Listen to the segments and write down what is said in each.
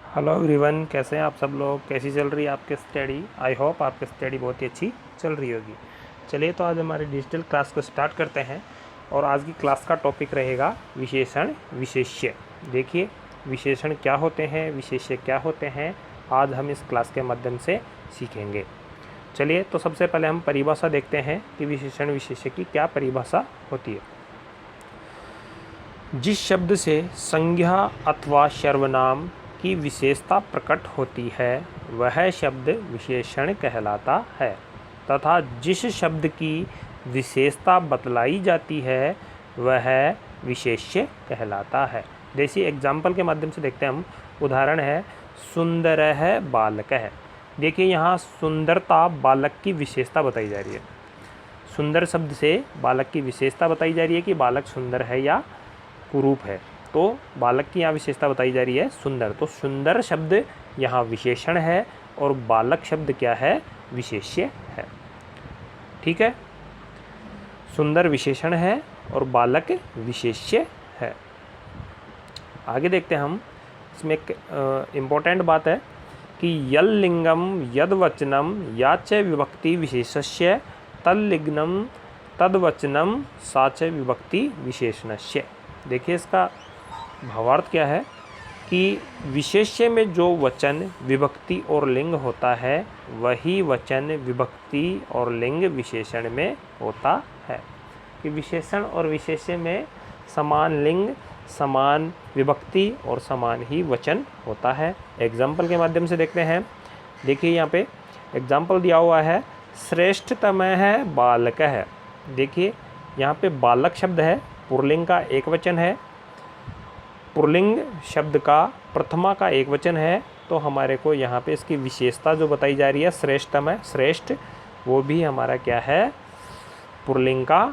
Hello everyone, कैसे हैं आप सब लोग। कैसी चल रही है आपकी स्टडी। आई होप आपकी स्टडी बहुत ही अच्छी चल रही होगी। चलिए तो आज हमारी डिजिटल क्लास को स्टार्ट करते हैं और आज की क्लास का टॉपिक रहेगा विशेषण विशेष्य। देखिए विशेषण क्या होते हैं, विशेष्य क्या होते हैं, आज हम इस क्लास के माध्यम से सीखेंगे। चलिए तो सबसे पहले हम परिभाषा देखते हैं कि विशेषण विशेष्य की क्या परिभाषा होती है। जिस शब्द से संज्ञा अथवा सर्वनाम की विशेषता प्रकट होती है वह शब्द विशेषण कहलाता है तथा जिस शब्द की विशेषता बतलाई जाती है वह विशेष्य कहलाता है। जैसे एग्जाम्पल के माध्यम से देखते हैं हम। उदाहरण है सुंदर है बालक है। देखिए यहाँ सुंदरता बालक की विशेषता बताई जा रही है। सुंदर शब्द से बालक की विशेषता बताई जा रही है कि बालक सुंदर है या कुरूप है। तो बालक की यहाँ विशेषता बताई जा रही है सुंदर। तो सुंदर शब्द यहाँ विशेषण है और बालक शब्द क्या है, विशेष्य है। ठीक है, सुंदर विशेषण है और बालक विशेष्य है। आगे देखते हैं हम। इसमें एक इम्पोर्टेंट बात है कि यल लिंगम यद वचनम या च विभक्ति विशेषस्य तल्लिंगम तद वचनम सा च विभक्ति विशेषणस्य। देखिए इसका भावार्थ क्या है कि विशेष्य में जो वचन विभक्ति और लिंग होता है वही वचन विभक्ति और लिंग विशेषण में होता है। कि विशेषण और विशेष्य में समान लिंग, समान विभक्ति और समान ही वचन होता है। एग्जाम्पल के माध्यम से देखते हैं। देखिए यहाँ पे एग्जाम्पल दिया हुआ है श्रेष्ठतम है बालक है। देखिए यहाँ पे बालक शब्द है, पुल्लिंग का एक वचन है, पुल्लिंग शब्द का प्रथमा का एक वचन है। तो हमारे को यहाँ पे इसकी विशेषता जो बताई जा रही है श्रेष्ठतम है, श्रेष्ठ, वो भी हमारा क्या है, पुल्लिंग का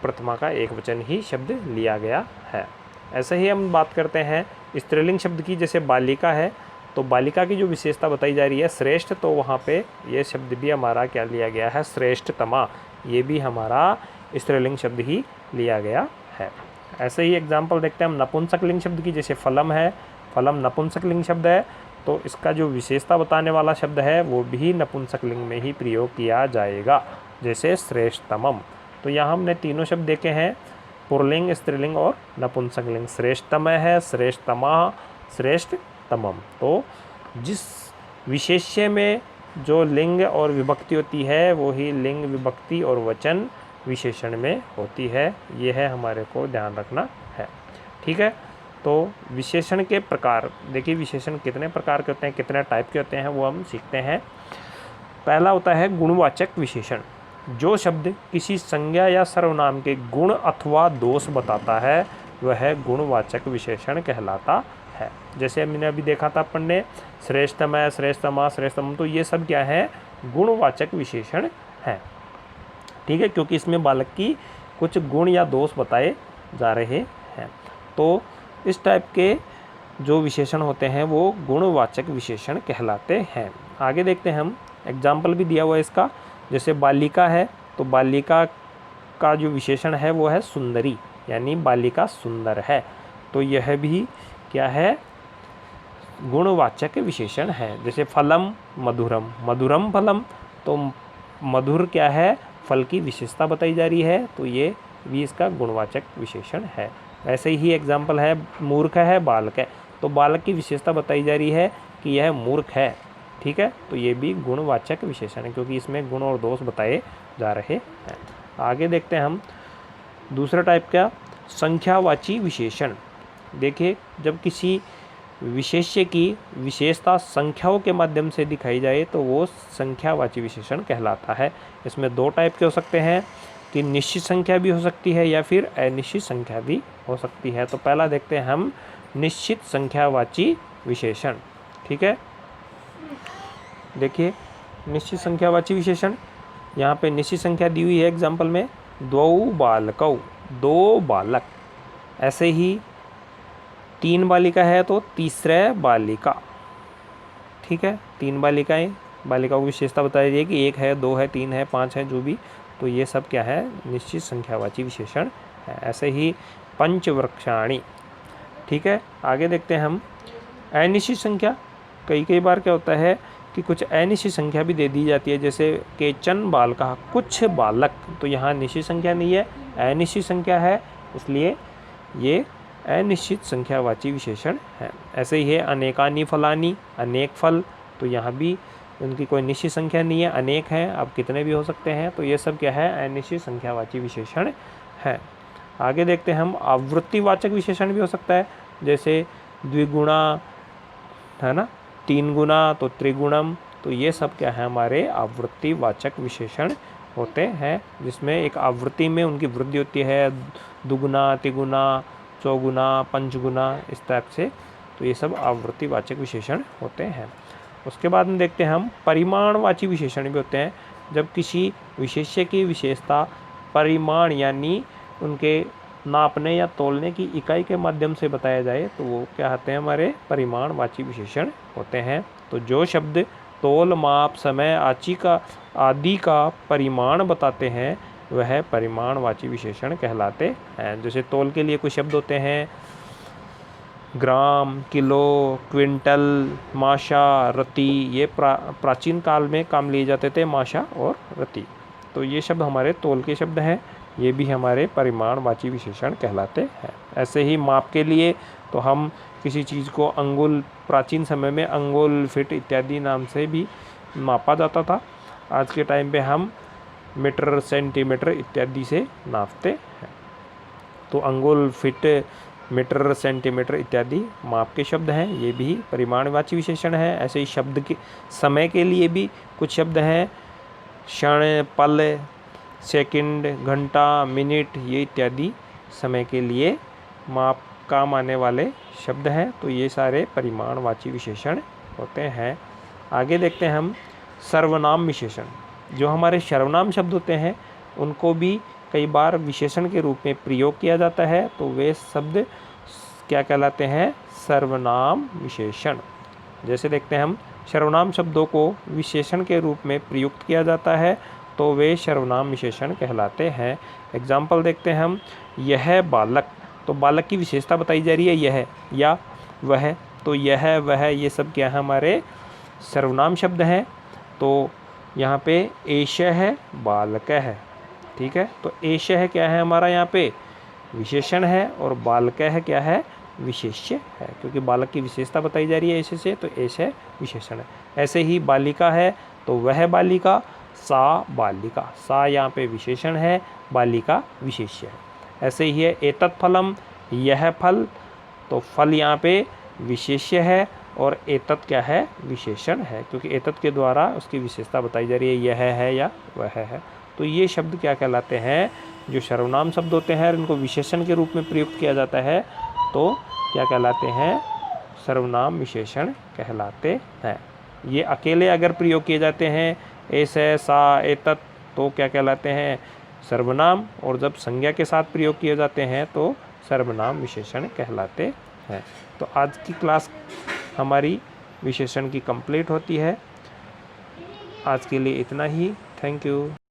प्रथमा का एक वचन ही शब्द लिया गया है। ऐसे ही हम बात करते हैं स्त्रीलिंग शब्द की। जैसे बालिका है तो बालिका की जो विशेषता बताई जा रही है श्रेष्ठ, तो वहाँ पे ये शब्द भी हमारा क्या लिया गया है, श्रेष्ठतमा। ये भी हमारा स्त्रीलिंग शब्द ही लिया गया है। ऐसे ही एग्जाम्पल देखते हैं हम नपुंसकलिंग शब्द की। जैसे फलम है, फलम नपुंसकलिंग शब्द है तो इसका जो विशेषता बताने वाला शब्द है वो भी नपुंसकलिंग में ही प्रयोग किया जाएगा, जैसे श्रेष्ठतमम। तो यहाँ हमने तीनों शब्द देखे हैं, पुल्लिंग, स्त्रीलिंग और नपुंसकलिंग। श्रेष्ठतम है, श्रेष्ठतमा, श्रेष्ठतमम। तो जिस विशेष्य में जो लिंग और विभक्ति होती है वो ही लिंग, विभक्ति और वचन विशेषण में होती है। ये है हमारे को ध्यान रखना है। ठीक है, तो विशेषण के प्रकार देखिए, विशेषण कितने प्रकार के होते हैं, कितने टाइप के होते हैं वो हम सीखते हैं। पहला होता है गुणवाचक विशेषण। जो शब्द किसी संज्ञा या सर्वनाम के गुण अथवा दोष बताता है वह गुणवाचक विशेषण कहलाता है। जैसे हमने अभी देखा था अपन ने श्रेष्ठतम है, श्रेष्ठतमा, श्रेष्ठतम, तो ये सब क्या है, गुणवाचक विशेषण है। ठीक है, क्योंकि इसमें बालक की कुछ गुण या दोष बताए जा रहे हैं। तो इस टाइप के जो विशेषण होते हैं वो गुणवाचक विशेषण कहलाते हैं। आगे देखते हैं हम। एग्जाम्पल भी दिया हुआ है इसका। जैसे बालिका है तो बालिका का जो विशेषण है वो है सुंदरी, यानी बालिका सुंदर है। तो यह भी क्या है, गुणवाचक विशेषण है। जैसे फलम मधुरम, मधुरम फलम, तो मधुर क्या है, फल की विशेषता बताई जा रही है, तो ये भी इसका गुणवाचक विशेषण है। ऐसे ही एग्जाम्पल है मूर्ख है बालक है, तो बालक की विशेषता बताई जा रही है कि यह मूर्ख है। ठीक है, तो ये भी गुणवाचक विशेषण है क्योंकि इसमें गुण और दोष बताए जा रहे हैं। आगे देखते हैं हम दूसरा टाइप का, संख्यावाची विशेषण। देखिए जब किसी विशेष्य की विशेषता संख्याओं के माध्यम से दिखाई जाए तो वो संख्यावाची विशेषण कहलाता है। इसमें दो टाइप के हो सकते हैं कि निश्चित संख्या भी हो सकती है या फिर अनिश्चित संख्या भी हो सकती है। तो पहला देखते हैं हम निश्चित संख्यावाची विशेषण। ठीक है, देखिए निश्चित संख्यावाची विशेषण, यहाँ पे निश्चित संख्या दी हुई है एग्जाम्पल में, द्वौ बालकौ, दो बालक। ऐसे ही तीन बालिका है तो तीसरे बालिका। ठीक है, तीन बालिकाएं, बालिकाओं की विशेषता बताई जाएगी कि एक है, दो है, तीन है, पाँच है, जो भी, तो ये सब क्या है, निश्चित संख्यावाची विशेषण है। ऐसे ही पंचवृक्षाणि। ठीक है, आगे देखते हैं हम अनिश्चित संख्या। कई कई बार क्या होता है कि कुछ अनिश्चित संख्या भी दे दी जाती है, जैसे केचन बालका, कुछ बालक, तो यहाँ निश्चित संख्या नहीं है, अनिश्चित संख्या है, इसलिए ये अनिश्चित संख्यावाची विशेषण है। ऐसे ही है अनेकानि फलानि, अनेक फल, तो यहाँ भी उनकी कोई निश्चित संख्या नहीं है, अनेक हैं, अब कितने भी हो सकते हैं, तो ये सब क्या है, अनिश्चित संख्यावाची विशेषण है। आगे देखते हैं हम, आवृत्तिवाचक विशेषण भी हो सकता है, जैसे द्विगुणा है ना, तीन गुना, तो त्रिगुणम, तो ये सब क्या है, हमारे आवृत्तिवाचक विशेषण होते हैं, जिसमें एक आवृत्ति में उनकी वृद्धि होती है, दुगुना, तिगुना, चौगुना, पंचगुना, इस टाइप से, तो ये सब आवृत्तिवाचक विशेषण होते हैं। उसके बाद में देखते हैं हम, परिमाणवाची विशेषण भी होते हैं, जब किसी विशेष्य की विशेषता परिमाण यानी उनके नापने या तोलने की इकाई के माध्यम से बताया जाए, तो वो क्या होते हैं, हमारे परिमाणवाची विशेषण होते हैं। तो जो शब्द तोल, माप, समय आदि का परिमाण बताते हैं वह परिमाणवाची विशेषण कहलाते हैं। जैसे तोल के लिए कुछ शब्द होते हैं, ग्राम, किलो, क्विंटल, माशा, रति, ये प्राचीन काल में काम लिए जाते थे, माशा और रति, तो ये शब्द हमारे तोल के शब्द हैं, ये भी हमारे परिमाणवाची विशेषण कहलाते हैं। ऐसे ही माप के लिए तो हम किसी चीज़ को अंगुल, प्राचीन समय में अंगुल, फिट इत्यादि नाम से भी मापा जाता था, आज के टाइम पे हम मीटर, सेंटीमीटर इत्यादि से नापते हैं। तो अंगुल, फिट, मीटर, सेंटीमीटर इत्यादि माप के शब्द हैं, ये भी परिमाणवाची विशेषण है। ऐसे ही शब्द के समय के लिए भी कुछ शब्द हैं, क्षण, पल, सेकंड, घंटा, मिनट, ये इत्यादि समय के लिए माप काम आने वाले शब्द हैं, तो ये सारे परिमाणवाची विशेषण होते हैं। आगे देखते हैं हम, सर्वनाम विशेषण। जो हमारे सर्वनाम शब्द होते हैं उनको भी कई बार विशेषण के रूप में प्रयोग किया जाता है, तो वे शब्द क्या कहलाते हैं, सर्वनाम विशेषण। जैसे देखते हैं हम, सर्वनाम शब्दों को विशेषण के रूप में प्रयुक्त किया जाता है, तो वे सर्वनाम विशेषण कहलाते हैं। एग्जाम्पल देखते हैं हम, यह बालक, तो बालक की विशेषता बताई जा रही है, यह या वह, तो यह वह ये सब क्या है, हमारे सर्वनाम शब्द हैं। तो यहाँ पे एषः है, बालक है, ठीक है, तो एषः क्या है हमारा यहाँ पे विशेषण है, और बालक है क्या है, विशेष्य है, क्योंकि बालक की विशेषता बताई जा रही है ऐसे से, तो एषः विशेषण है। ऐसे ही बालिका है, तो वह बालिका, सा बालिका, सा यहाँ पे विशेषण है, बालिका विशेष्य है। ऐसे ही है एतत् फलम, यह फल, तो फल यहाँ पे विशेष्य है और एतत् क्या है, विशेषण है, क्योंकि एतत् के द्वारा उसकी विशेषता बताई जा रही है, यह है या वह है। तो ये शब्द क्या कहलाते हैं, जो सर्वनाम शब्द होते हैं इनको विशेषण के रूप में प्रयुक्त किया जाता है, तो क्या कहलाते हैं, सर्वनाम विशेषण कहलाते हैं। ये अकेले अगर प्रयोग किए जाते हैं, ऐसे, सा, एतत्, तो क्या कहलाते हैं, सर्वनाम, और जब संज्ञा के साथ प्रयोग किए जाते हैं तो सर्वनाम विशेषण कहलाते हैं। तो आज की क्लास हमारी विशेषण की कंप्लीट होती है। आज के लिए इतना ही। Thank you.